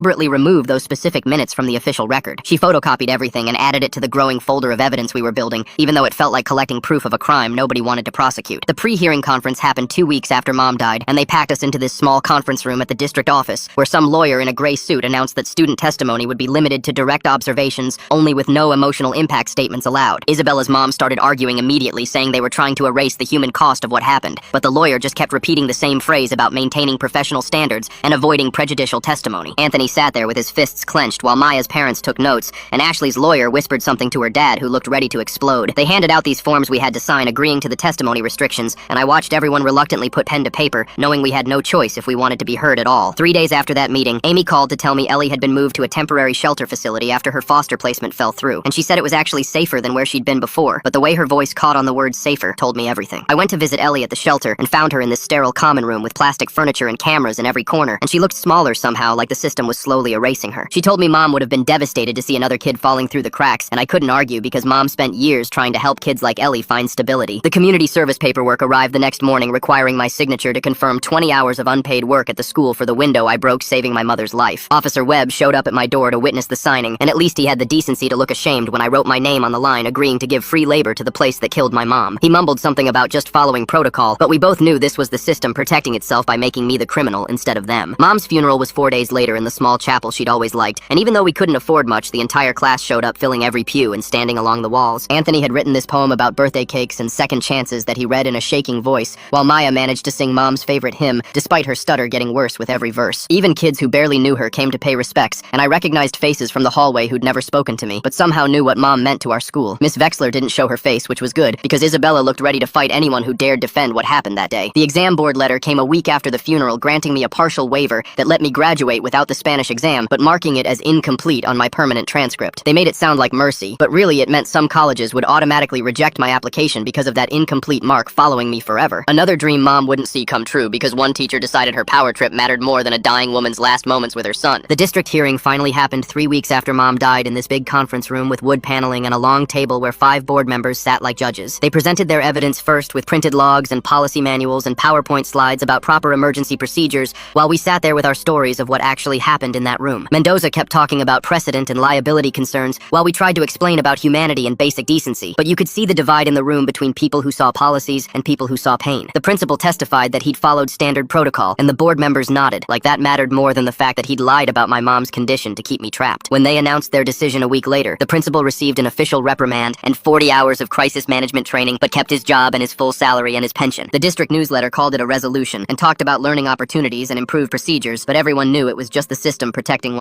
deliberately remove those specific minutes from the official record. She photocopied everything and added it to the growing folder of evidence we were building, even though it felt like collecting proof of a crime nobody wanted to prosecute. The pre-hearing conference happened 2 weeks after Mom died, and they packed us into this small conference room at the district office, where some lawyer in a gray suit announced that student testimony would be limited to direct observations, only with no emotional impact statements allowed. Isabella's mom started arguing immediately, saying they were trying to erase the human cost of what happened, but the lawyer just kept repeating the same phrase about maintaining professional standards and avoiding prejudicial testimony. Anthony sat there with his fists clenched while Maya's parents took notes, and Ashley's lawyer whispered something to her dad, who looked ready to explode. They handed out these forms we had to sign agreeing to the testimony restrictions, and I watched everyone reluctantly put pen to paper, knowing we had no choice if we wanted to be heard at all. 3 days after that meeting, Amy called to tell me Ellie had been moved to a temporary shelter facility after her foster placement fell through, and she said it was actually safer than where she'd been before, but the way her voice caught on the word safer told me everything. I went to visit Ellie at the shelter and found her in this sterile common room with plastic furniture and cameras in every corner, and she looked smaller somehow, like the system was slowly erasing her. She told me Mom would have been devastated to see another kid falling through the cracks, and I couldn't argue because Mom spent years trying to help kids like Ellie find stability. The community service paperwork arrived the next morning requiring my signature to confirm 20 hours of unpaid work at the school for the window I broke saving my mother's life. Officer Webb showed up at my door to witness the signing, and at least he had the decency to look ashamed when I wrote my name on the line agreeing to give free labor to the place that killed my mom. He mumbled something about just following protocol, but we both knew this was the system protecting itself by making me the criminal instead of them. Mom's funeral was 4 days later in the small chapel she'd always liked, and even though we couldn't afford much, the entire class showed up, filling every pew and standing along the walls. Anthony had written this poem about birthday cakes and second chances that he read in a shaking voice, while Maya managed to sing Mom's favorite hymn, despite her stutter getting worse with every verse. Even kids who barely knew her came to pay respects, and I recognized faces from the hallway who'd never spoken to me, but somehow knew what Mom meant to our school. Miss Vexler didn't show her face, which was good, because Isabella looked ready to fight anyone who dared defend what happened that day. The exam board letter came a week after the funeral, granting me a partial waiver that let me graduate without the Spanish exam, but marking it as incomplete on my permanent transcript. They made it sound like mercy, but really it meant some colleges would automatically reject my application because of that incomplete mark following me forever. Another dream Mom wouldn't see come true because one teacher decided her power trip mattered more than a dying woman's last moments with her son. The district hearing finally happened 3 weeks after Mom died in this big conference room with wood paneling and a long table where 5 board members sat like judges. They presented their evidence first with printed logs and policy manuals and PowerPoint slides about proper emergency procedures, while we sat there with our stories of what actually happened in that room. Mendoza kept talking about precedent and liability concerns while we tried to explain about humanity and basic decency, but you could see the divide in the room between people who saw policies and people who saw pain. The principal testified that he'd followed standard protocol, and the board members nodded, like that mattered more than the fact that he'd lied about my mom's condition to keep me trapped. When they announced their decision a week later, the principal received an official reprimand and 40 hours of crisis management training, but kept his job and his full salary and his pension. The district newsletter called it a resolution and talked about learning opportunities and improved procedures, but everyone knew it was just the system protecting